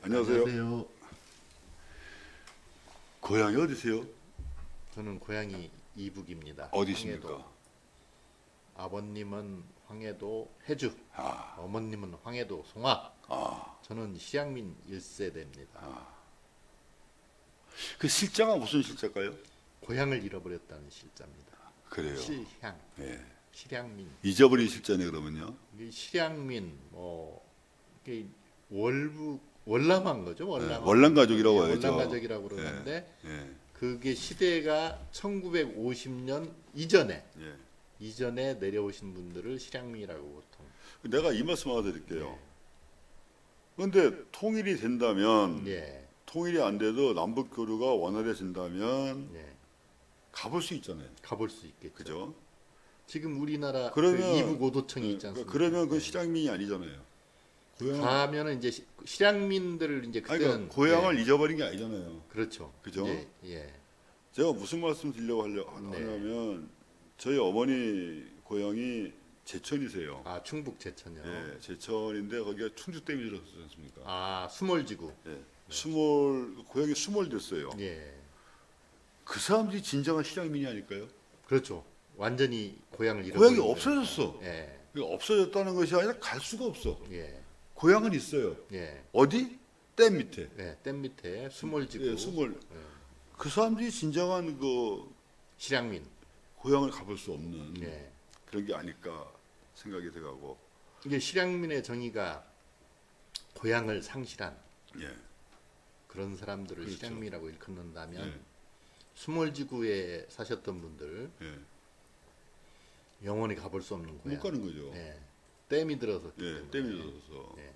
안녕하세요. 안녕하세요. 고향이 어디세요? 저는 고향이 이북입니다. 어디십니까? 황해도. 아버님은 황해도 해주, 아, 어머님은 황해도 송화. 아, 저는 실향민 1세대입니다. 그 실자가 무슨 실자일까요? 고향을 잃어버렸다는 실자입니다. 그래요. 실향, 예. 실향민. 잊어버린 실자네 그러면요. 이게 실향민, 이게 월남한 거죠. 월남 가족이라고 예, 하죠. 월남 가족이라고 그러는데 예, 그게 시대가 1950년 이전에 내려오신 분들을 실향민이라고 보통. 내가 이 말씀 하나 드릴게요. 그런데 통일이 된다면, 예, 통일이 안 돼도 남북 교류가 원활해진다면 예, 가볼 수 있잖아요. 가볼 수 있겠죠. 그죠? 지금 우리나라 그러면 그 이북 오도청이 있지 않습니까? 그러면 그 실향민이 아니잖아요. 가면은 이제 실향민들을 이제 아니, 그때는 그러니까 고향을 잊어버린 게 아니잖아요. 그렇죠. 그죠? 예, 예. 제가 무슨 말씀 드리려고 네. 하냐면 저희 어머니 고향이 제천이세요. 아, 충북 제천요. 예, 제천인데 거기가 충주댐이 들었지 않습니까? 아, 수몰지구. 예, 고향이 수몰 됐어요. 예. 그 사람들이 진정한 실향민이 아닐까요? 그렇죠. 완전히 고향을 고향이 잃어버린 없어졌어. 거예요. 예. 그게 없어졌다는 것이 아니라 갈 수가 없어. 예. 고향은 있어요. 예. 어디? 댐 밑에. 예. 댐 밑에 수몰지구. 예, 수몰. 예. 그 사람들이 진정한 그 실향민. 고향을 가볼 수 없는 예. 그런 게 아닐까 생각이 돼가고. 이게 실향민의 정의가 고향을 상실한 예, 그런 사람들을 그렇죠. 실향민이라고 일컫는다면 예, 수몰지구에 사셨던 분들 예. 영원히 가볼 수 없는 고향. 못 가는 거죠. 예. 댐이 들어섰기 예, 때문에. 댐이 들어서. 예.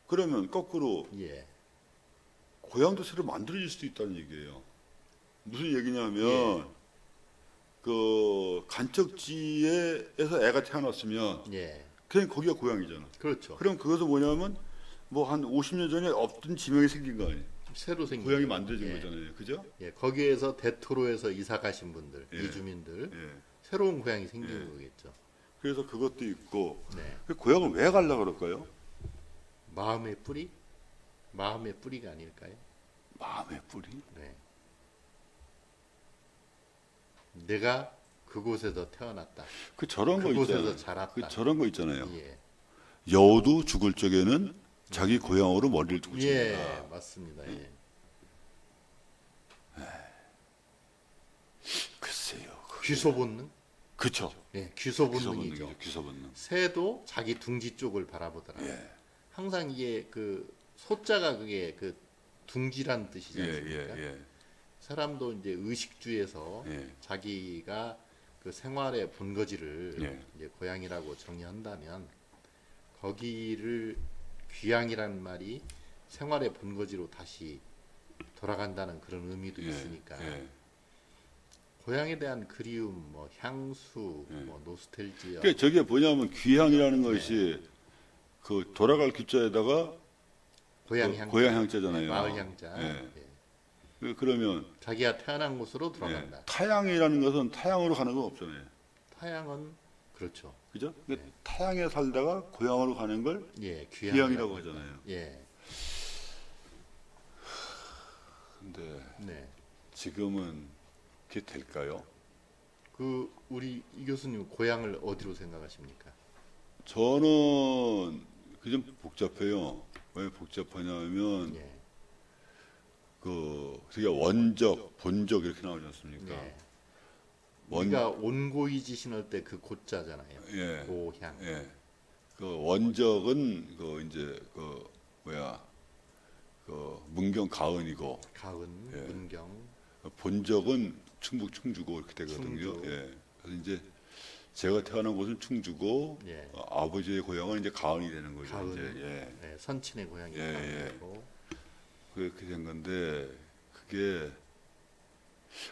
그러면 거꾸로 예. 고향도 새로 만들어질 수도 있다는 얘기예요. 무슨 얘기냐면 예. 그 간척지에서 애가 태어났으면 예. 그냥 거기가 고향이잖아. 그렇죠. 그럼 그것은 뭐냐면 뭐 한 50년 전에 없던 지명이 생긴 거 아니에요. 새로 생긴 고향이 만들어진 예. 거잖아요. 그죠? 예. 거기에서 대토로에서 이사 가신 분들, 예. 이주민들 예. 새로운 고향이 생긴 예. 거겠죠. 그래서 그것도 있고 네. 그 고향을 왜 가려고 그럴까요? 마음의 뿌리? 마음의 뿌리가 아닐까요? 마음의 뿌리. 네. 내가 그곳에서 태어났다. 그 저런 거 그곳에서 있잖아요. 자랐다. 그 저런 거 있잖아요. 예. 여우도 죽을 적에는 자기 고향으로 머리를 두고 예, 죽는다. 맞습니다. 예. 글쎄요. 귀소 본능? 그쵸. 예, 귀소 귀소 본능이죠. 본능이죠. 귀소 본능. 새도 자기 둥지 쪽을 바라보더라. 예. 항상 이게 그 소자가 그게 그 둥지란 뜻이지 예, 않습니까? 예, 사람도 이제 의식주에서 예. 자기가 그 생활의 본거지를 예. 이제 고향이라고 정의한다면 거기를 귀향이라는 말이 생활의 본거지로 다시 돌아간다는 그런 의미도 예. 있으니까 예. 고향에 대한 그리움, 뭐 향수, 예. 뭐 노스텔지아, 그러니까 저게 뭐냐면 귀향이라는 것이 그 돌아갈 귀자에다가 고향 그 향자, 고향 향자잖아요. 마을 향자. 예. 예. 그러면 자기가 태어난 곳으로 돌아간다. 예. 타향이라는 것은 타향으로 가는 건 없잖아요. 타향은 그렇죠. 그죠? 그러니까 타향에 살다가 고향으로 가는 걸 예, 귀향이라고 하잖아요. 예, 근데 네. 지금은 그게 될까요? 그 우리 이 교수님 고향을 어디로 생각하십니까? 저는 그게 좀 복잡해요. 왜 복잡하냐면 예, 그게 원적, 본적 이렇게 나오지 않습니까? 예. 원- 우리가 온고이지 신을 때 그 고자잖아요. 예, 고향. 예. 그 원적은 그 이제 그 뭐야 그 문경 가은이고 가은, 예. 문경. 본적은 충북 충주고 이렇게 되거든요. 충주. 예. 그래서 이제 제가 태어난 곳은 충주고 예. 아버지의 고향은 이제 가은이 되는 거죠. 가은. 이제 예. 예, 선친의 고향이 예, 가은이고. 그렇게 된 건데 그게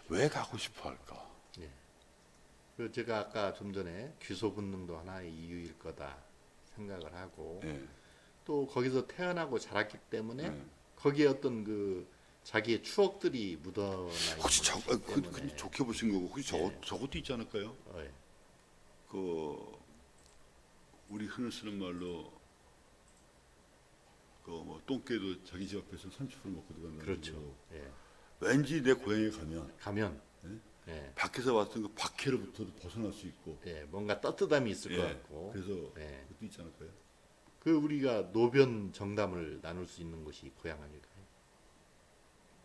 왜 가고 싶어 할까? 예. 그 제가 아까 좀 전에 귀소 본능도 하나의 이유일 거다 생각을 하고 예. 또 거기서 태어나고 자랐기 때문에 예. 거기에 어떤 그 자기의 추억들이 묻어나 있는 혹시 것이기 때문에. 그 좋게 보신 거고 혹시 예. 저것도 있지 않을까요? 예. 그 우리 흔히 쓰는 말로 그 그 뭐 똥개도 자기 집 앞에서 30분 먹고 들어간다는 그렇죠. 거. 예. 왠지 내 고향에 가면 가면 예? 예. 밖에서 왔던 그 박해로부터도 벗어날 수 있고. 예, 뭔가 따뜻함이 있을 것 예. 같고. 그래서 예. 그것도 있지 않을까요? 그 우리가 노변 정담을 나눌 수 있는 곳이 고향 아닐까요?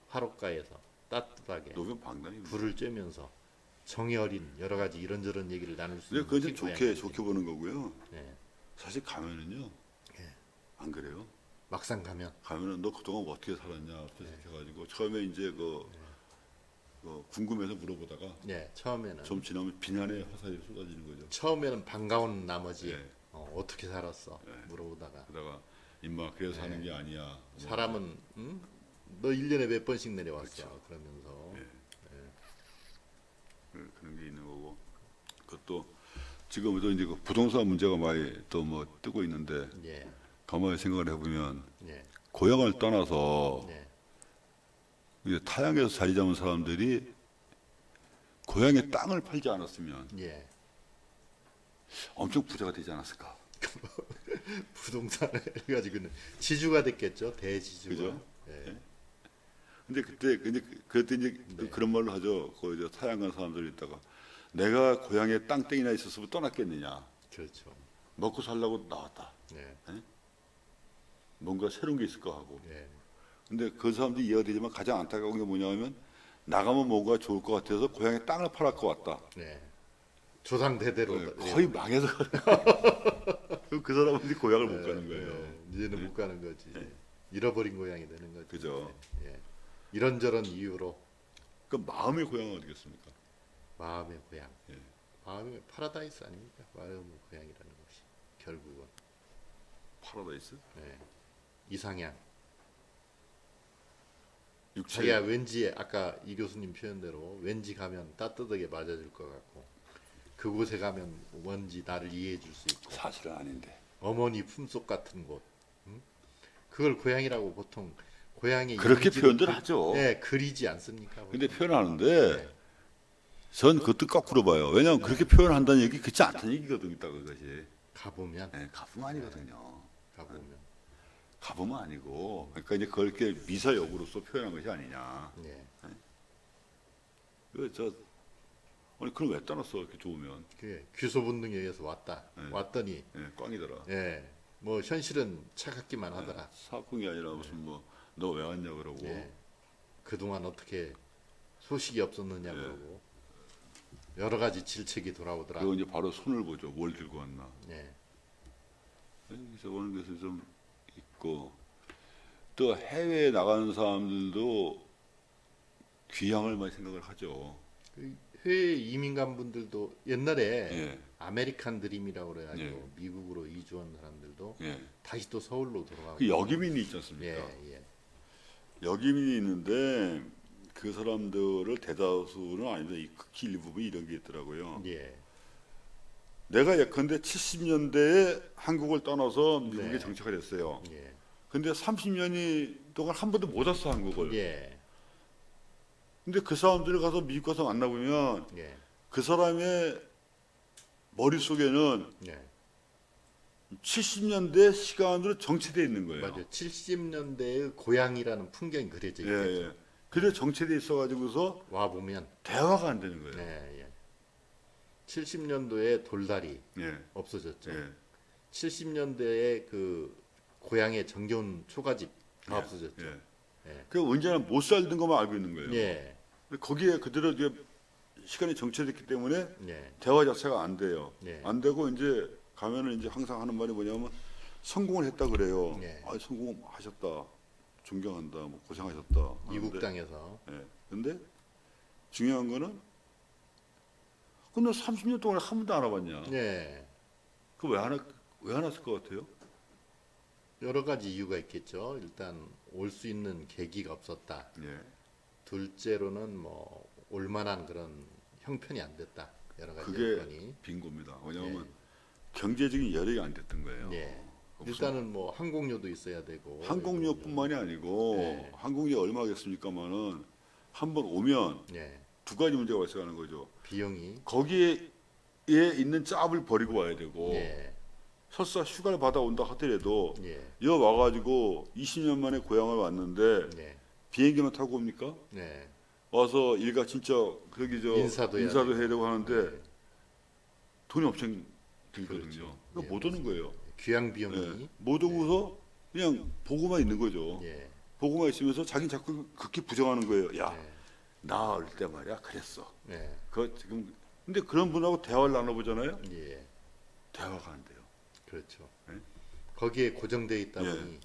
화롯가에서 따뜻하게 노변 방담입니다. 불을 쬐면서 정이 어린 여러 가지 이런저런 얘기를 나눌 수 근데 있는 그건 좀 곳이 좋게 고향이지. 좋게 보는 거고요. 예. 사실 가면은요. 예. 안 그래요? 막상 가면 가면은 너 그동안 어떻게 살았냐 앞에서 네. 해가지고 처음에 이제 궁금해서 물어보다가 예, 처음에는 좀 지나면 비난의 화살이 쏟아지는 거죠. 처음에는 반가운 나머지 예. 어떻게 살았어 예. 물어보다가 그러다가 임마 그래서 사는 게 아니야. 뭐 사람은 너 1년에 몇 번씩 내려왔어 그러면서 그런 게 있는 거고. 그것도 지금도 이제 그 부동산 문제가 많이 또 뭐 뜨고 있는데 예, 가만히 생각을 해보면 예, 고향을 떠나서 예, 이제 타향에서 자리 잡은 사람들이 고향의 땅을 팔지 않았으면 예. 엄청 부자가 되지 않았을까? 부동산을 해가지고는 지주가 됐겠죠 대지주가. 그죠? 예. 근데 그때 이제 네. 그런 말로 하죠. 거기 저 타향 간 사람들이 있다가 내가 고향에 땅땡이나 있었으면 떠났겠느냐. 그렇죠. 먹고 살려고 나왔다. 예, 뭔가 새로운 게 있을까 하고. 예, 근데 그 사람들이 이해가 되지만 가장 안타까운 게 뭐냐면 나가면 뭔가 좋을 것 같아서 고향에 땅을 팔아갖고 왔다. 예. 조상 대대로 거의 망해서 그 사람은 이제 고향을 못 가는 거예요. 이제는 못 가는 거지. 잃어버린 고향이 되는 거죠. 그죠. 예. 이런저런 이유로 그 마음의 고향은 어디겠습니까? 마음의 고향. 예. 마음의 파라다이스 아닙니까? 마음의 고향이라는 것이 결국은 파라다이스? 예. 이상향. 육체. 자기가 왠지 아까 이 교수님 표현대로 왠지 가면 따뜻하게 맞아줄 것 같고 그곳에 가면 뭔지 나를 이해해 줄 수 있고 사실은 아닌데. 어머니 품속 같은 곳. 그걸 고향이라고 보통 고향의 그렇게 이미지로 표현들 하죠. 네, 그리지 않습니까? 근데 표현하는데 전 그것도 거꾸로 봐요. 왜냐하면 그렇게 표현한다는 얘기 그렇지 않다는 얘기거든요. 딱 그것이. 가보면 가보면 아니거든요. 가보면 가보면 아니고 그러니까 이제 그걸 이렇게 미사역으로서 표현한 것이 아니냐. 예. 아니 그럼 왜 떠났어 이렇게 좋으면. 그게 귀소 본능에 의해서 왔다. 네. 왔더니 꽝이더라. 예. 뭐 현실은 차갑기만 하더라. 사뿐이 아니라 무슨 뭐 너 왜 왔냐 그러고. 예. 그동안 어떻게 소식이 없었느냐 예. 그러고 여러 가지 질책이 돌아오더라. 그리고 이제 바로 손을 보죠. 뭘 들고 왔나. 예. 그래서 오는 것이 좀 있고 또 해외에 나가는 사람들도 귀향을 많이 생각을 하죠. 그 해외 이민 간 분들도 옛날에 예. 아메리칸 드림이라고 그래가지고 예. 미국으로 이주한 사람들도 예. 다시 또 서울로 돌아가고. 그 여기민이 있지 않습니까? 예, 예. 여기민이 있는데 그 사람들을 대다수는 아닌데 이 극히 일부분 이런 게 있더라고요. 예. 내가 예컨대 70년대에 한국을 떠나서 미국에 네. 정착을 했어요. 예. 근데 30년이 동안 한 번도 못 왔어 한국을. 예. 근데 그 사람들이 가서 미국 가서 만나보면 예. 그 사람의 머릿속에는 예. 70년대 시간으로 정체되어 있는 거예요. 맞아요. 70년대의 고향이라는 풍경이 그려져 예, 있겠죠. 예. 그래 정체되어 있어가지고서 와 보면 대화가 안 되는 거예요. 예, 예. 70년도에 돌다리 예, 없어졌죠. 예. 70년대에 그 고향의 정겨운 초가집 다 예, 없어졌죠. 예. 예. 그 언제나 못 살던 것만 알고 있는 거예요. 예. 근데 거기에 그대로 이제 시간이 정체됐기 때문에 예. 대화 자체가 안 돼요. 예. 안 되고 이제 가면은 이제 항상 하는 말이 뭐냐면 성공을 했다 그래요. 예. 아, 성공하셨다. 존경한다. 뭐 고생하셨다. 미국 하는데, 땅에서 예. 근데 중요한 거는 근데 30년 동안 한 번도 안 와봤냐? 예. 그 왜 안 왔을 것 같아요? 여러 가지 이유가 있겠죠. 일단 올 수 있는 계기가 없었다. 예. 둘째로는 뭐 올만한 그런 형편이 안 됐다. 여러 가지 그게 여건이. 빈고입니다. 왜냐하면 경제적인 여력이 안 됐던 거예요. 예. 무슨 일단은 뭐 항공료도 있어야 되고 항공료뿐만이 아니고 네. 항공료 얼마겠습니까마는 한 번 오면 예. 두 가지 문제가 발생하는 거죠. 비용이 거기에 있는 짭을 버리고 와야 되고 예. 설사 휴가를 받아온다 하더라도 예. 여 와가지고 20년 만에 고향을 왔는데 네. 비행기만 타고 옵니까? 네. 와서 일가 진짜 거기 저 인사도 해야 해야 되고 하는데 네. 돈이 엄청 들거든요. 그렇죠. 그러니까 예, 못 오는 거예요. 귀향 비용이 예. 못 오고서 그냥 보고만 있는 거죠. 예. 보고만 있으면서 자기 자꾸 그렇게 부정하는 거예요. 야, 네. 나 어릴 때 말이야 그랬어. 네. 그 지금 근데 그런 분하고 대화를 나눠보잖아요. 예. 대화가 안 돼요. 그렇죠. 예? 거기에 고정돼 있다 예. 보니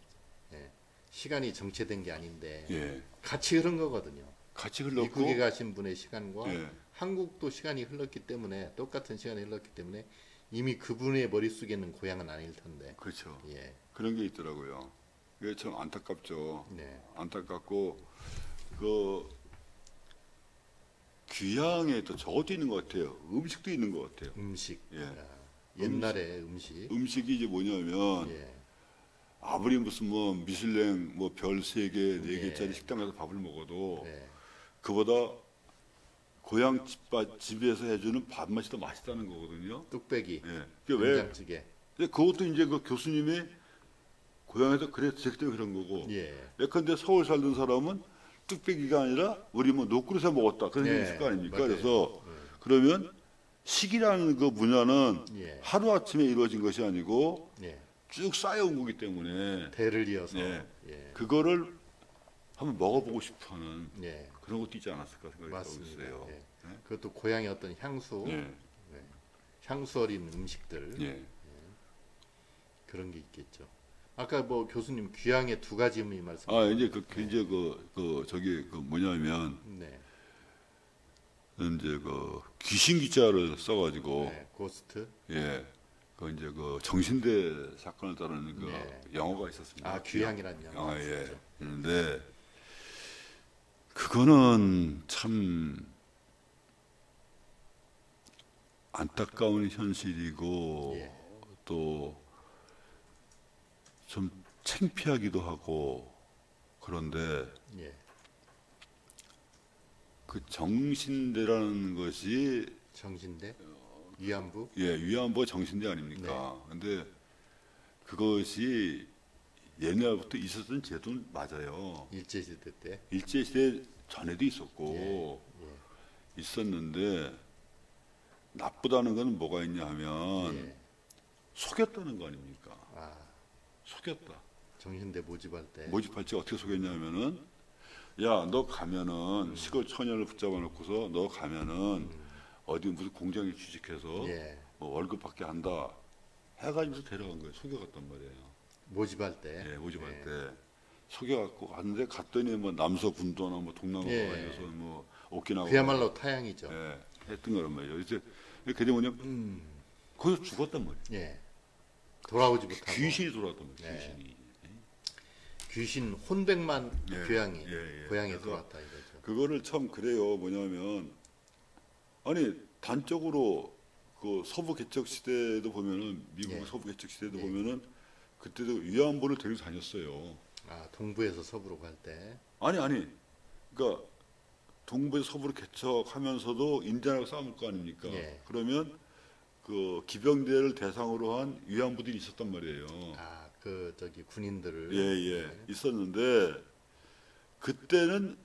예. 시간이 정체된 게 아닌데 예, 같이 흐른 거거든요. 같이 흘렀고 미국에 가신 분의 시간과 예, 한국도 시간이 흘렀기 때문에 똑같은 시간이 흘렀기 때문에 이미 그분의 머릿속에는 고향은 아닐 텐데. 그렇죠. 예. 그런 게 있더라고요. 그게 참 안타깝죠. 네. 안타깝고 그 귀향에 또 저것도 있는 것 같아요. 음식도 있는 것 같아요. 음식. 예. 아, 옛날의 음식. 음식이 이제 뭐냐면 예. 아무리 무슨 뭐 미슐랭 뭐 별 3개, 4개짜리 예. 식당 가서 밥을 먹어도 네. 그보다 고향 집에서 해주는 밥맛이 더 맛있다는 거거든요. 뚝배기. 예. 그게 왜? 된장찌개. 근데 그것도 이제 그 교수님이 고향에서 그랬기 때문에 그런 거고. 예. 예컨대 서울 살던 사람은 뚝배기가 아니라 우리 뭐 노크릇에 먹었다 그런 네, 얘기 있을 거 아닙니까? 맞아요. 그래서 그러면 식이라는 그 문화는 예. 하루 아침에 이루어진 것이 아니고 예. 쭉 쌓여온 거기 때문에 대를 이어서. 예. 예. 그거를 한번 먹어보고 싶어하는 예. 그런 것도 있지 않았을까 생각이 맞습니다. 들었어요. 예. 그것도 고향의 어떤 향수, 예. 향수 어린 음식들 예. 그런 게 있겠죠. 아까 뭐 교수님 귀향의 두 가지 의미 말씀. 아 이제 이제 저기 뭐냐면 네. 이제 그 귀신 기자를 써가지고 네. 고스트. 예. 그 이제 그 정신대 사건을 다루는 그 네. 영화가 있었습니다. 아 귀향이라는 영화. 영화 예. 있었죠. 있는데 그거는 참 안타까운 현실이고 예. 또 좀 창피하기도 하고 그런데 예. 그 정신대라는 것이 정신대. 위안부. 예 위안부 정신대 아닙니까? 근데 그것이 옛날부터 있었던 제도는 맞아요. 일제시대 때. 일제시대 전에도 있었고 예. 있었는데 나쁘다는 건 뭐가 있냐 하면 예. 속였다는 거 아닙니까? 아 속였다. 정신대 모집할 때. 모집할 때 어떻게 속였냐면은 야 너 가면은 시골 처녀를 붙잡아 놓고서 너 가면은 어디 무슨 공장에 취직해서 예. 뭐 월급 받게 한다 해가지고 데려간 거예요. 속여갔단 말이에요. 모집할 때. 예, 모집할 예. 때 속여갖고 갔는데 갔더니 뭐 남서 군도나 뭐 동남아 예. 가서 뭐 오키나와 그야말로 타향이죠. 예, 했던 거란 말이에요. 이제 그게 뭐냐면 거기서 죽었단 말이에요. 예. 돌아오지 못하고. 귀신이 돌아왔단 말이에요. 네. 귀신이. 귀신 혼백만 예. 교양이 예, 예. 고향에 그래서 들어왔다 이거죠. 그거를 참 그래요. 뭐냐면 아니 단적으로 그 서부 개척 시대도 보면은 미국 예. 서부 개척 시대도 예. 보면은 그때도 위안부를 데리고 다녔어요. 아 동부에서 서부로 갈 때. 아니 그러니까 동부에서 서부로 개척하면서도 인디안하고 싸울 거 아닙니까? 예. 그러면 그 기병대를 대상으로 한 위안부들이 있었단 말이에요. 아그 저기 군인들을. 예. 있었는데 그때는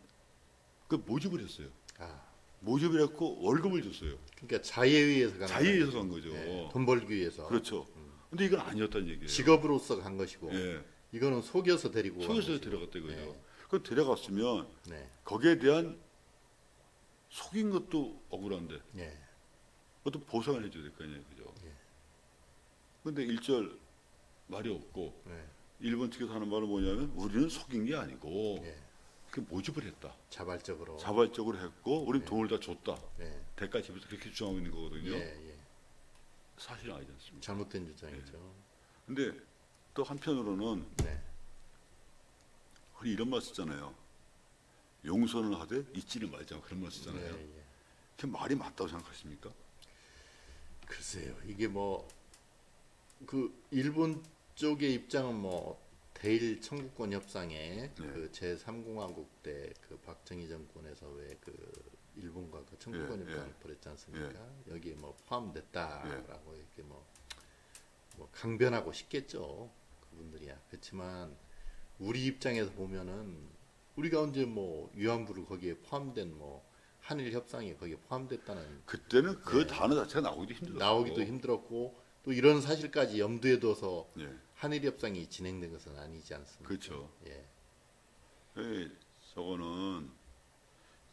그 모집을 했어요. 아 모집을 했고 월급을 줬어요. 그러니까 자의에 의해서 간 자의에 거예요. 의해서 간 거죠. 예, 돈 벌기 위해서. 그렇죠. 근데 이건 아니었다는 얘기예요. 직업으로서 간 것이고 예. 이거는 속여서 데리고 간 속여서 것이고. 데려갔다 이거죠. 예. 그럼 데려갔으면 네. 거기에 대한 속인 것도 억울한데 예. 그것도 보상을 해줘야 될 거 아니에요, 그죠? 예. 근데 일절 말이 없고 네. 일본 측에서 하는 말은 뭐냐면 우리는 속인 게 아니고 예. 그 모집을 했다. 자발적으로. 자발적으로 했고 우린 돈을 다 줬다. 예. 대가 집에서 그렇게 주장하고 있는 거거든요. 예. 사실은 아니지 않습니까? 잘못된 주장이죠. 근데 또 한편으로는 네. 우리 이런 말 쓰잖아요. 용서는 하되 잊지는 말자 그런 말 쓰잖아요. 예. 그 말이 맞다고 생각하십니까? 글쎄요. 이게 뭐 그 일본 쪽의 입장은 뭐 대일 청구권 협상에 그 제3공화국 때 그 박정희 정권에서 왜 그 일본과 그 청구권 예, 협상을 벌였지 않습니까? 여기에 뭐 포함됐다라고 이렇게 뭐 뭐 강변하고 싶겠죠. 그분들이야. 그렇지만 우리 입장에서 보면은 우리가 언제 뭐 위안부를 거기에 포함된 뭐 한일 협상이 거기에 포함됐다는 그때는 그 예. 단어 자체가 나오기도 힘들었고. 나오기도 힘들었고 또 이런 사실까지 염두에 둬서 예. 한일 협상이 진행된 것은 아니지 않습니까? 그렇죠. 예. 예, 저거는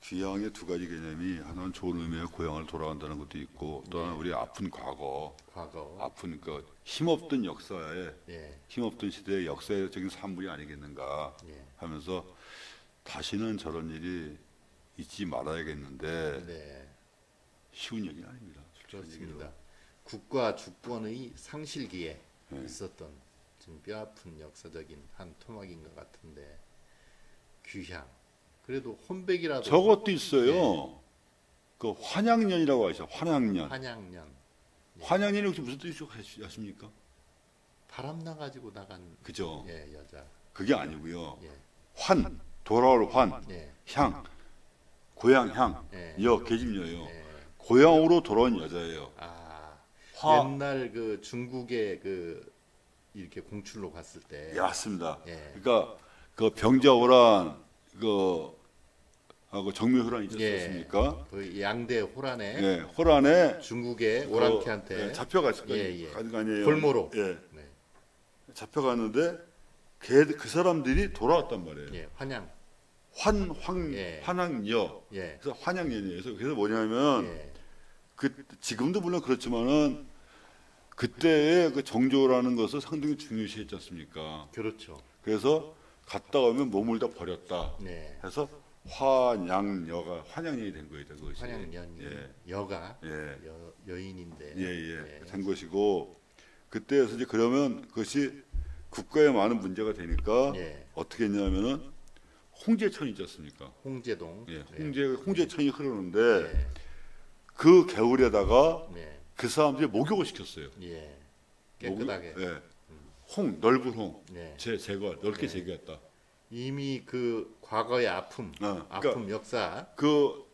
귀향의 두 가지 개념이 하나는 좋은 의미의 고향을 돌아간다는 것도 있고 또 하나는 우리 아픈 과거, 과거. 아픈 그 힘없던 역사에 예. 힘없던 시대의 역사적인 산물이 아니겠는가 예. 하면서 다시는 저런 일이 있지 말아야겠는데 네. 쉬운 얘기는 아닙니다. 그렇습니다. 국가 주권의 상실기에 예. 있었던 좀 뼈아픈 역사적인 한 토막인 것 같은데 귀향. 그래도 혼백이라도 저것도 있어요. 그 환양년이라고 하죠. 환양년. 한양년 환양년이 혹시 무슨 뜻이 아십니까? 바람 나가지고 나간 그죠? 예 여자. 그게 아니고요. 예. 환, 돌아올 환, 예. 향, 고향 향, 예. 계집녀예요. 예. 고향으로 돌아온 여자예요. 아 화, 옛날 그 중국의 그 이렇게 공출로 갔을 때 예, 맞습니다. 예. 그러니까 그 병자호란 그 하고 정묘호란 있지 예. 않습니까? 그 양대 호란에 예, 호란에 중국의 그, 오랑캐한테 예, 잡혀갔을 거 예, 예. 아니에요. 골모로. 예, 네. 잡혀갔는데 그 사람들이 돌아왔단 말이에요. 예, 환양. 예. 환양녀. 예. 그래서 환양년이에요. 그래서 뭐냐면 예. 그 지금도 물론 그렇지만은 그때의 그 정조라는 것을 상당히 중요시했지 않습니까? 그렇죠. 그래서 갔다 오면 몸을 다 버렸다. 네. 해서 환양녀가 환양년이 된 거예요. 그것이. 환양년 예. 여가 예. 여인인데. 예. 된 것이고 그때에서 이제 그러면 그것이 국가에 많은 문제가 되니까 예. 어떻게 했냐면은 홍제천이 있지 않습니까? 홍제동. 예. 네. 홍제천이 흐르는데 예. 그 겨울에다가 네. 그 사람들이 목욕을 시켰어요. 예. 깨끗하게. 예. 넓은 홍, 네. 제거 넓게 제거했다. 이미 그 과거의 아픔, 그러니까 아픔 역사. 그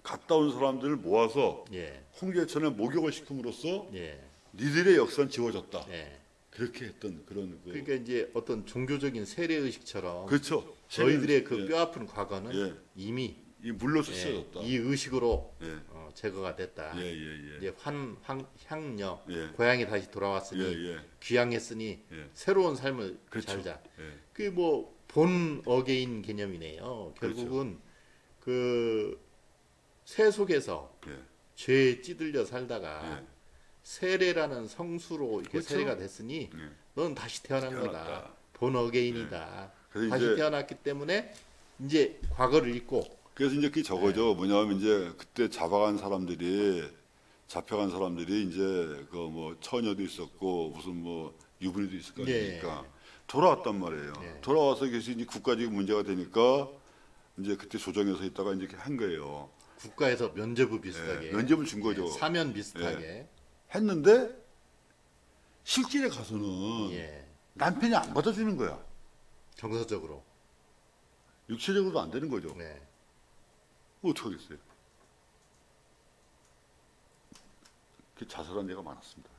갔다 온 사람들을 모아서 예. 홍제천에 목욕을 시킴으로써 예. 니들의 역사는 지워졌다. 예. 그렇게 했던 그런 그 그러니까 이제 어떤 종교적인 세례 의식처럼 그렇죠. 저희들의 그 예. 뼈아픈 과거는 예. 이미 이 물로서 예, 씻어졌다. 이 의식으로 예. 제거가 됐다. 예. 이제 향녀 예. 고향에 다시 돌아왔으니 예. 귀향했으니 예. 새로운 삶을 그렇죠. 살자. 예. 그게 뭐 본 어게인 개념이네요. 그렇죠. 결국은 그 새 속에서 예. 죄에 찌들려 살다가 예. 세례라는 성수로 이렇게 그렇죠. 세례가 됐으니 예. 넌 다시 태어난 태어났다. 거다. 본 어게인이다. 그래서 다시 이제 태어났기 때문에 이제 과거를 잊고 그래서 이제 그게 저거죠. 뭐냐면 이제 그때 잡혀간 사람들이 이제 그 뭐 처녀도 있었고 무슨 뭐 유부녀도 있을 거 아닙니까? 돌아왔단 말이에요. 예. 돌아와서 계시 이제 국가적인 문제가 되니까 이제 그때 조정해서 있다가 이제 이렇게 한 거예요. 국가에서 면죄부 비슷하게 예, 면죄부 준 거죠. 사면 비슷하게 했는데 실질에 가서는 예. 남편이 안 받아주는 거야. 정서적으로 육체적으로도 안 되는 거죠. 네. 어떡하겠어요. 그 자살한 데가 많았습니다.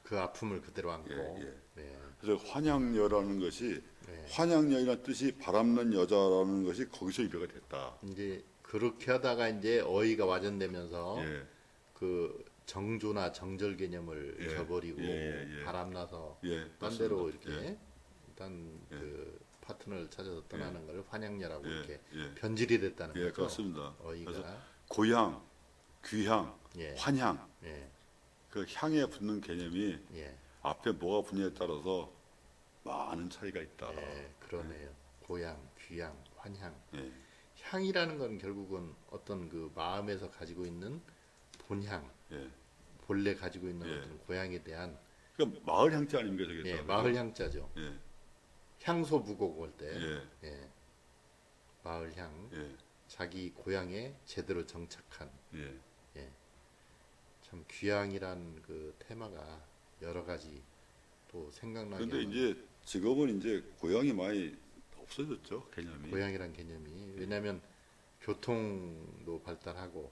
그 아픔을 그대로 안고 예. 네. 그래서 환양녀라는 것이 네. 환양녀이라는 뜻이 바람난 여자라는 것이 거기서 유래가 됐다. 이제 그렇게 하다가 이제 어휘가 와전되면서 예. 그 정조나 정절 개념을 예. 저버리고 예. 바람나서 예, 딴 데로 맞습니다. 이렇게 예. 딴 그 파트너를 찾아서 떠나는 걸 환양녀라고 예. 이렇게 예. 변질이 됐다는 예, 거죠. 그렇습니다. 어휘가 그래서 고향, 귀향, 예. 환향 예. 그 향에 붙는 개념이 예. 앞에 뭐가 붙냐에 따라서 많은 차이가 있다. 예. 그러네요. 고향, 귀향, 환향. 예. 향이라는 건 결국은 어떤 그 마음에서 가지고 있는 본향, 예. 본래 가지고 있는 예. 어떤 고향에 대한 그러니까 마을 향자 아닙니까 저게? 예, 다, 마을 향자죠. 예. 향소 부곡 올 때 예. 예, 마을 향, 예. 자기 고향에 제대로 정착한 예. 참 귀향이란 그 테마가 여러 가지 또 생각나게 그런데 하는 이제 지금은 이제 고향이 많이 없어졌죠 개념이. 고향이란 개념이 왜냐하면 교통도 발달하고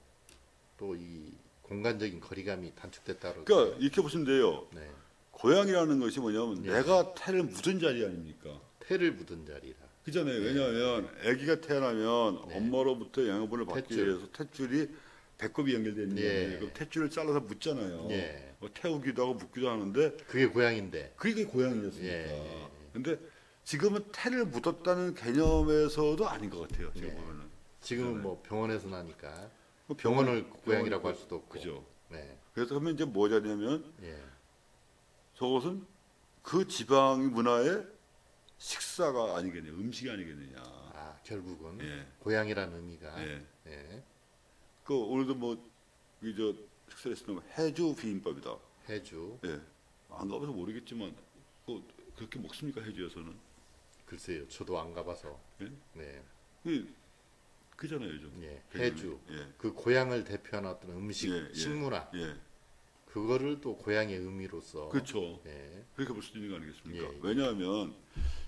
또 이 공간적인 거리감이 단축됐다 그러고 그러니까 이렇게 보시면 돼요. 네, 고향이라는 것이 뭐냐면 예. 내가 태를 묻은 자리 아닙니까? 태를 묻은 자리라. 그잖아요. 왜냐하면 아기가 태어나면 엄마로부터 영양분을 받기 탯줄. 위해서 탯줄이 배꼽이 연결되어 있는 예. 거예요. 그럼 탯줄을 잘라서 묻잖아요. 예. 뭐 태우기도 하고 묻기도 하는데 그게 고향인데. 그게 고향이었으니까. 예. 근데 지금은 태를 묻었다는 개념에서도 아닌 것 같아요. 제가 예. 보면은. 지금은 뭐 병원에서 나니까 뭐 병원을 고향이라고 할 수도 없고. 그죠. 네. 그래서 하면 이제 뭐냐면 예. 저것은 그 지방 문화의 식사가 아니겠냐, 음식이 아니겠느냐. 아, 결국은 예. 고향이라는 의미가. 예. 예. 그 오늘도 뭐이저 식사를 했으면 해주 비빔밥이다. 해주. 예. 안 가봐서 모르겠지만 그렇게 먹습니까 해주에서는? 글쎄요. 저도 안 가봐서. 예? 네. 그잖아요, 좀. 예. 개념이. 해주. 예. 그 고향을 대표하는 어떤 음식, 예, 예. 식문화. 예. 그거를 또 고향의 의미로서. 그렇죠. 예. 그렇게 볼 수도 있는 거 아니겠습니까? 예, 예. 왜냐하면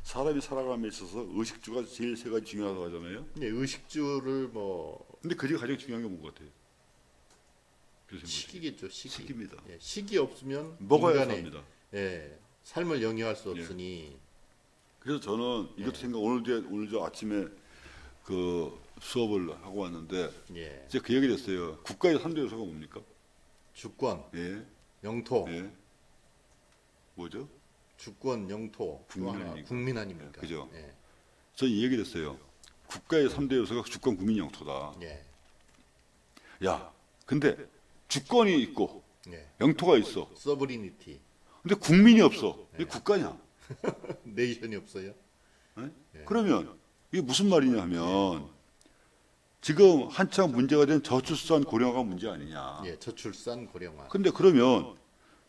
사람이 살아감에 있어서 의식주가 제일 세 가지 중요하다고 하잖아요. 예, 의식주를 뭐 근데 그게 가장 중요한 게 뭔 것 같아요? 교수님 보시기에. 시기겠죠. 시기. 시기입니다. 예, 시기 없으면 먹어야 인간의 삽니다. 예, 삶을 영위할 수 예. 없으니. 그래서 저는 이것도 생각 오늘 저 아침에 그 수업을 하고 왔는데 예. 이제 그 얘기를 했어요. 국가의 3대 요소가 뭡니까? 주권, 예, 영토, 예, 뭐죠? 주권, 영토, 또 하나 국민 국민 아닙니까? 그죠. 예. 저는 이 얘기를 했어요. 국가의 3대 요소가 주권, 국민, 영토다. 예. 야, 근데 주권이 있고 예. 영토가 있어. 서브리니티. 근데 국민이 없어. 이게 국가냐? 네이션이 없어요? 예? 예. 그러면 이게 무슨 말이냐 하면 지금 한창 문제가 된 저출산 고령화가 문제 아니냐. 예, 저출산 고령화. 근데 그러면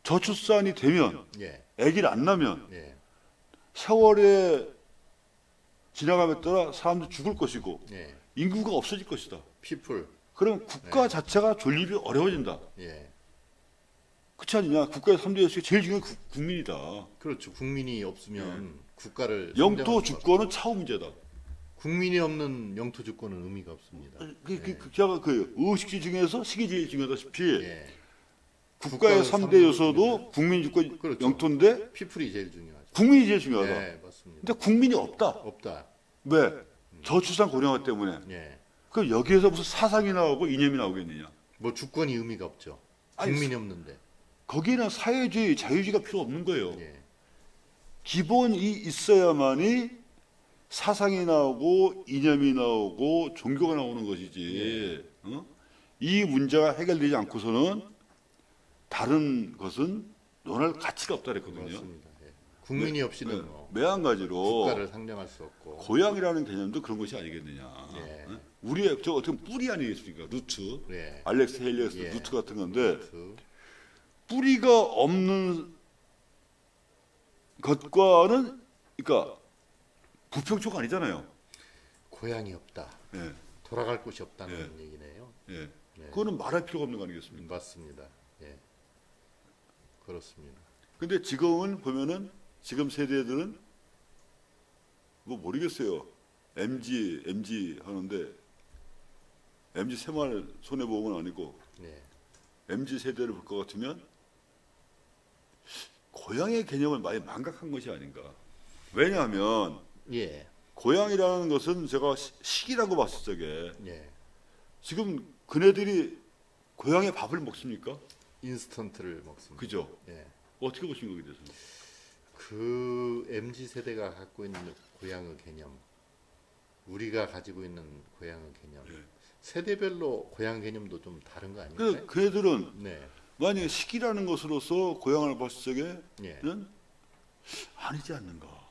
저출산이 되면 예. 아기를 안 낳으면 예. 세월에 지나감에 따라 사람들 죽을 것이고 예. 인구가 없어질 것이다. 피플. 그럼 국가 자체가 존립이 어려워진다. 예. 그렇지 않느냐? 국가의 3대 요소가 제일 중요한 국민이다. 그렇죠. 국민이 없으면 국가를 영토 성장할 수가 주권은 차후 문제다. 국민이 없는 영토 주권은 의미가 없습니다. 제가 그 의식주 중에서 식이 제일 중요하다시피 예. 국가의 국가의 3대 요소도 국민 주권 그렇죠. 영토인데 피플이 제일 중요하죠. 국민이 제일 중요하다. 예, 맞습니다. 근데 국민이 없다. 없다. 왜? 저출산 고령화 때문에. 예. 그럼 여기에서 무슨 사상이 나오고 이념이 나오겠느냐? 뭐 주권이 의미가 없죠. 아니, 국민이 없는데. 거기는 사회주의, 자유주의가 필요 없는 거예요. 예. 기본이 있어야만이 사상이 나오고 이념이 나오고 종교가 나오는 것이지. 어? 이 문제가 해결되지 않고서는 다른 것은 논할 가치가 없다 그랬거든요. 맞습니다. 예. 국민이 없이는 뭐 매한가지로 국가를 상정할 수 없고. 고향이라는 개념도 그런 것이 아니겠느냐. 예. 어? 우리의 저 어떻게 보면 뿌리 아니겠습니까? 루트. 예. 알렉스 헬리어스 예. 루트 같은 건데 그, 뿌리가 없는 것과는 그러니까 부평초가 아니잖아요. 고향이 없다. 예. 돌아갈 곳이 없다는 얘기네요. 예. 네. 그거는 말할 필요가 없는 거 아니겠습니까? 맞습니다. 예. 그렇습니다. 근데 지금은 보면은 지금 세대들은 뭐 모르겠어요. MG 하는데 MG 새마을 손해보험은 아니고 네. MG 세대를 볼 것 같으면 고향의 개념을 많이 망각한 것이 아닌가. 왜냐하면 예. 고향이라는 것은 제가 식이라고 봤을 적에 예. 지금 그네들이 고향의 밥을 먹습니까? 인스턴트를 먹습니다. 그죠? 예. 어떻게 보십니까 거기에 대해서는? 그 MZ 세대가 갖고 있는 고향의 개념, 우리가 가지고 있는 고향의 개념, 예. 세대별로 고향 개념도 좀 다른 거 그래서 아닌가요? 그애들은 네. 만약에 식이라는 것으로서 고향을 봤을 적에는 예. 아니지 않는가.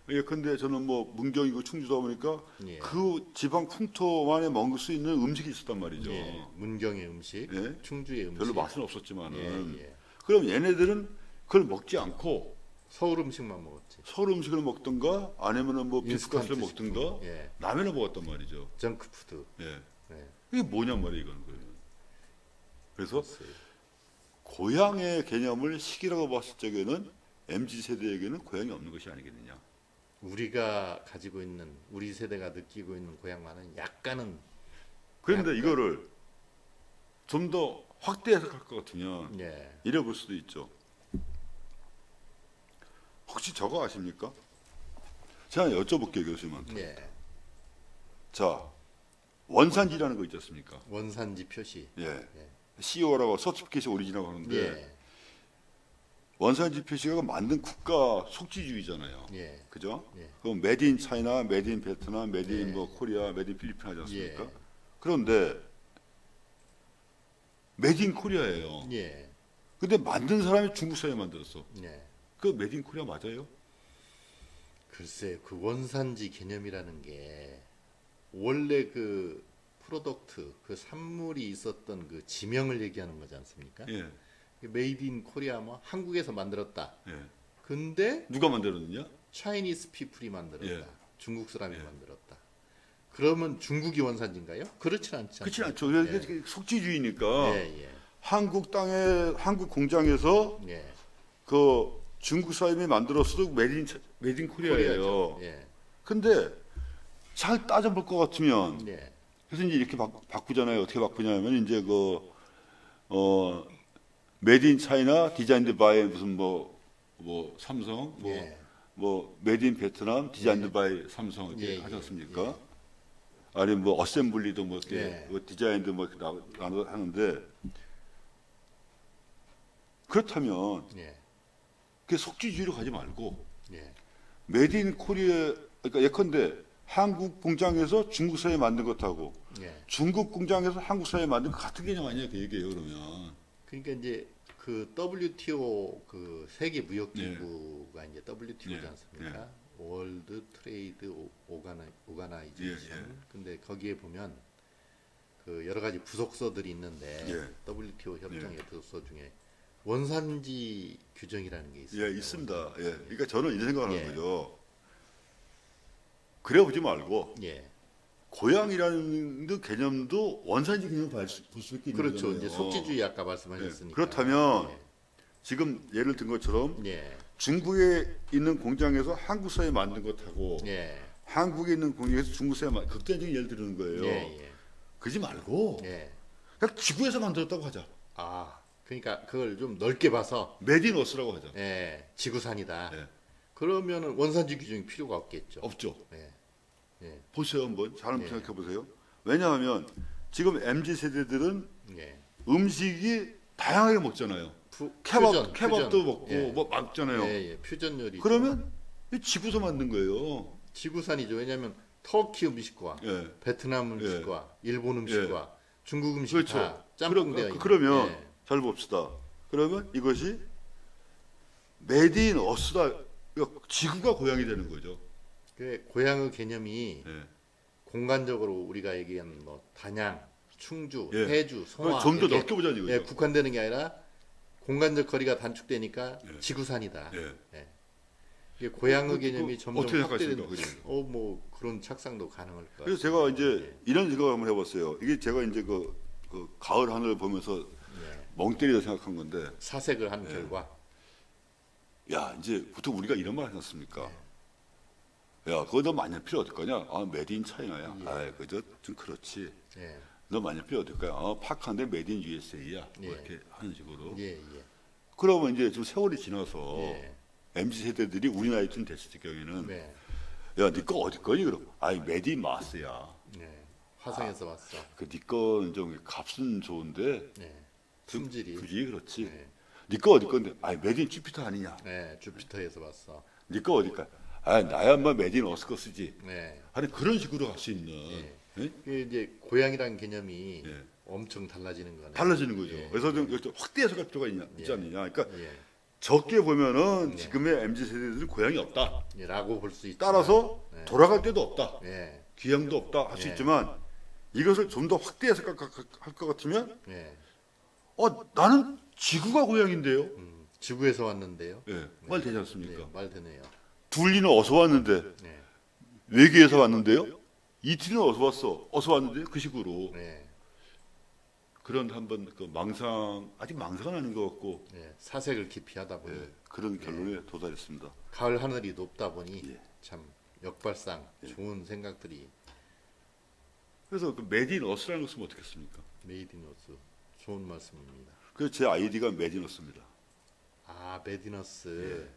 예, 근데 저는 뭐 문경이고 충주다 보니까 예. 그 지방 풍토만에 먹을 수 있는 음식이 있었단 말이죠. 예. 문경의 음식, 예. 충주의 음식. 별로 맛은 없었지만은. 예, 예. 그럼 얘네들은 그걸 먹지 않고 서울 음식만 먹었지. 서울 음식을 먹든가 아니면은 뭐 비프가스를 인스턴트 먹든가 식품. 예. 라면을 먹었단 말이죠. 정크푸드. 예. 네. 이게 뭐냔 말이에요, 이건. 그래서 글쎄요. 고향의 개념을 식이라고 봤을 적에는 MZ 세대에게는 고향이 없는 것이 아니겠느냐. 우리가 가지고 있는 우리 세대가 느끼고 있는 고향과는 약간은 그런데 이거를 좀 더 확대 해석할 것 같으면 예. 이래 볼 수도 있죠. 혹시 저거 아십니까? 제가 여쭤볼게요, 교수님한테. 예. 자, 원산지라는 거 있지 않습니까? 원산지 표시. 예. CO라고 서티피케이션 오리지널 하는데 예. 원산지 표시가 만든 국가 속지주의잖아요. 예. 그죠? 예. 그럼 메드 인 차이나, 메드 인 베트남, 메드 인 예. 뭐 코리아, 메드 인 필리핀 하지 않습니까? 예. 그런데 메드 인 코리아예요. 예. 근데 만든 사람이 중국 사람이 만들었어. 예. 그 메드 인 코리아 맞아요? 글쎄, 그 원산지 개념이라는 게 원래 그 프로덕트, 그 산물이 있었던 그 지명을 얘기하는 거지 않습니까? 예. 메이드 인 코리아 뭐 한국에서 만들었다. 예. 근데 누가 만들었느냐? 차이니스 피플이 만들었다. 예. 중국 사람이 만들었다. 그러면 중국이 원산지인가요? 그렇진 않지 그렇지 않습니까? 않죠. 예. 이게 속지주의니까 예, 예. 한국 땅에 한국 공장에서 예. 그 중국 사람이 만들었어도 메드 인 코리아예요. 코리아죠. 예. 근데 잘 따져볼 것 같으면 예. 그래서 이제 이렇게 바꾸잖아요. 어떻게 바꾸냐면 이제 메드 인 차이나 디자인드 바이 무슨 뭐 삼성 예. 뭐 메드 인 베트남 디자인드 바이 삼성 이렇게 예, 하지 예, 않습니까? 아니면 뭐 어셈블리도 뭐 이렇게 예. 뭐 디자인도 뭐 이렇게 하는데 그렇다면 예. 그 속지주의로 가지 말고 예. 메드 인 코리아 그러니까 예컨대 한국 공장에서 중국 사람이 만든 것하고 예. 중국 공장에서 한국 사람이 만든 것 같은 개념 아니야 그 얘기예요 그러면. 그러니까 이제 그 WTO 그 세계 무역 기구가 이제 WTO지 예. 않습니까? 월드 트레이드 오가나이제이션. 예. 근데 거기에 보면 그 여러 가지 부속서들이 있는데 예. WTO 협정의 부속서 중에 원산지 규정이라는 게 있어요. 예, 있습니다. 예. 그러니까 저는 이런 생각을 예. 하는 거죠. 그래 보지 말고 예. 고향이라는 그 개념도 원산지 개념을 볼 수밖에 있는 그렇죠. 거잖아요. 이제 속지주의 아까 말씀하셨으니까. 예. 그렇다면 지금 예를 든 것처럼 예. 중국에 있는 공장에서 한국 사람이 만든 것하고 예. 한국에 있는 공장에서 중국 사람이 극단적인 예를 드는 거예요. 예. 그러지 말고 예. 그냥 지구에서 만들었다고 하자. 아, 그러니까 그걸 좀 넓게 봐서 메드 인 어스라고 하자. 예, 지구산이다. 예. 그러면은 원산지 규정이 필요가 없겠죠. 없죠. 예. 예. 보세요 한번 잘 한번 예. 생각해 보세요. 왜냐하면 지금 MZ 세대들은 예. 음식이 다양하게 먹잖아요. 케밥도 퓨전. 먹고 예. 뭐 먹잖아요. 예, 퓨전 요리. 그러면 이 지구에서 만든 거예요. 지구산이죠. 왜냐하면 터키 음식과 예. 베트남 음식과 일본 음식과 중국 음식 그렇죠. 다 짬뽕되어 있는. 그러면 예. 잘 봅시다. 그러면 이것이 메드 인 어스다. 그러니까 지구가 고향이 되는 거죠. 그 고향의 개념이 예. 공간적으로 우리가 얘기한 뭐 단양, 충주, 예. 해주, 송화 좀 더 이렇게 넓게 보자는 이거죠. 예, 국한되는 게 아니라 공간적 거리가 단축되니까 예. 지구산이다. 예. 예. 이게 고향의 개념이 점점 어떻게 확대되는. 생각하십니까? 그죠? 뭐 그런 착상도 가능할 것 같아요. 그래서 제가 이제 이런 생각을 한번 해봤어요. 이게 제가 이제 그 가을 하늘을 보면서 예. 멍 때리다 생각한 건데, 사색을 한 예. 결과 야 이제 보통 우리가 이런 말 하지 않습니까? 야 그거 너 만년 필요 어떨 거냐? 아 메드 인 차이나야. 예. 아 그저 좀 그렇지. 예. 너 만년 필요 어떨 거야? 파카인데 메드 인 USA야. 뭐 예. 이렇게 하는 식으로. 예, 예. 그러면 이제 좀 세월이 지나서 예. MZ 세대들이 우리 나이쯤 됐을 경우에는 네. 야 네 거 어디 거니 그럼? 아이 메드 인 마스야. 네. 화성에서 왔어. 네 거는 좀 값은 좋은데 네. 품질이. 그지 그렇지. 네. 네 거 어디 건데? 아이 메드 인 주피터 아니냐? 네. 주피터에서 왔어. 네 거 어디까? 아 나야 뭐 메드 인 어스거 쓰지. 네. 아니 그런 식으로 갈 수 있는 예. 예? 이게 이제 고향이라는 개념이 예. 엄청 달라지는 거네. 달라지는 거죠. 예. 그래서 좀 확대 해석할 필요가 있지 예. 않느냐. 그러니까 예. 적게 보면은 예. 지금의 MZ 세대들은 고향이 없다. 예. 라고 볼 수 있죠. 따라서 예. 돌아갈 데도 없다. 예. 귀향도 없다 할 수 예. 있지만 이것을 좀 더 확대 해석할 것 같으면 예. 나는 지구가 고향인데요. 지구에서 왔는데요. 예, 말 되지 않습니까? 네, 말 되네요. 둘리는 어서 왔는데 네. 외계에서 왔는데요. 이틀은 어서 왔어. 어서 왔는데 그 식으로 네. 그런 한번 그 아직 망상은 아닌 것 같고 네. 사색을 깊이 하다 보니 그런 결론에 도달했습니다. 가을 하늘이 높다 보니 예. 참 역발상 좋은 생각들이 그래서 그 메드 인 어스라는 걸 쓰면 어떻겠습니까? 메이드 인 어스 좋은 말씀입니다. 그래서 제 아이디가 메드 인 어스입니다. 아 메디너스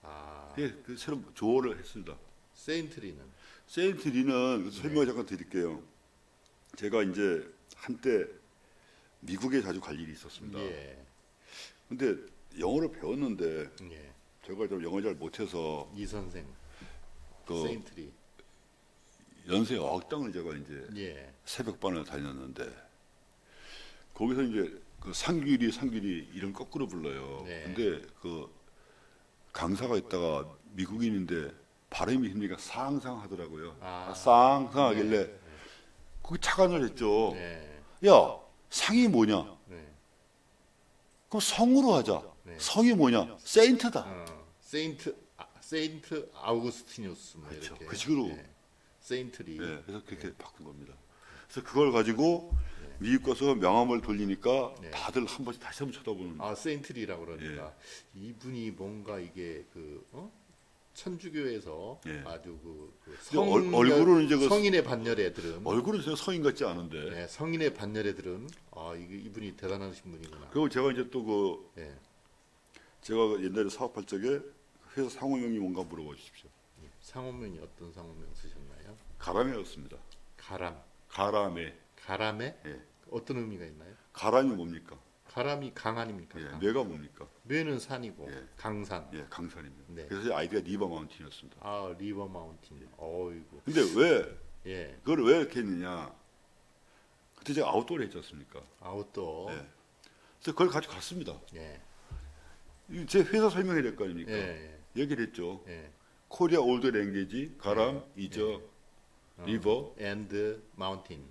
아, 예, 그 새로 조어를 했습니다. 세인트리는 세인트리는 설명을 잠깐 드릴게요. 제가 이제 한때 미국에 자주 갈 일이 있었습니다. 예, 근데 영어를 배웠는데 예. 제가 좀 영어 잘 못해서 이 선생 그 세인트리 연세 어학당을 제가 이제 예, 새벽반을 다녔는데 거기서 이제 그 상규리 이름 거꾸로 불러요. 네. 근데 그 강사가 있다가 미국인인데 발음이 힘드니까 상상하더라고요. 아. 상상하길래 거기 착안을 했죠. 네, 야, 상이 뭐냐? 네, 그럼 성으로 하자. 네. 성이 뭐냐? 세인트다. 세인트 아우구스티누스 뭐 그렇죠. 이렇게 그 식으로. 예. 세인트리 네, 그래서 그렇게 바꾼 겁니다. 그래서 그걸 가지고 미국 가서 명함을 돌리니까 네. 다들 한 번씩 다시 한번 쳐다보는. 아 세인트리라고 그러니까 예. 이분이 뭔가 이게 그 천주교에서 예. 아주 근데 얼굴은 이제 그 성인의 반열애들은 얼굴은 제가 성인 같지 않은데. 네, 성인의 반열애들은 이분이 대단하신 분이구나. 그리고 제가 이제 또 그 예. 제가 옛날에 사업할 적에 회사 상호명이 뭔가 물어봐 주십시오. 상호명이 어떤 상호명 쓰셨나요? 가람이었습니다. 가람. 가람에. 가람에 예. 어떤 의미가 있나요? 가람이 뭡니까? 가람이 강 아닙니까? 예. 강. 뇌가 뭡니까? 뇌는 산이고 예. 강산. 예, 강산입니다. 네. 그래서 아이디가 리버 마운틴이었습니다. 아 리버 마운틴. 어이구. 근데 왜 예. 그걸 왜 이렇게 했느냐? 그때 제가 아웃도어를 했지 않습니까? 아웃도어. 예. 그래서 그걸 가지고 갔습니다. 예. 제 회사 설명해야 될 거 아닙니까? 예. 얘기를 했죠. 예. 코리아 올드 랭귀지 가람 이저 리버 and mountain.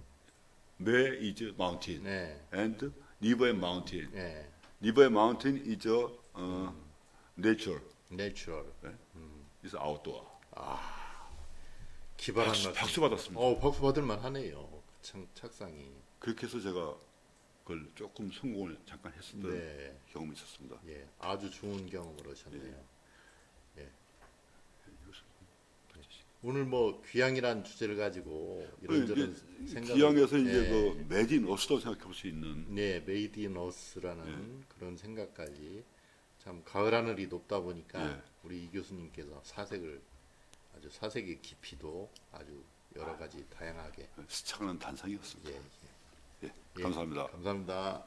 매 이즈 마운틴 네. and 리버 앤 마운틴 예. 리버 앤 마운틴 이저 내추럴 내추럴. is outdoor. 기발한 말씀. 박수 받았습니다. 박수 받을 만하네요. 착상이. 그렇게 해서 제가 그걸 조금 성공을 잠깐 했었던 네. 경험이 있었습니다. 예. 아주 좋은 경험을 하셨네요. 예. 오늘 뭐 귀향이란 주제를 가지고 이런저런 생각. 기왕에서 이제 예. 그 메딘 어스도 생각해 볼 수 있는 네, 메이드 인 어스라는 그런 생각까지 참 가을 하늘이 높다 보니까 예. 우리 이 교수님께서 아주 사색의 깊이도 아주 여러 가지 다양하게 스쳐가는 단상이었습니다. 예, 예, 감사합니다. 감사합니다.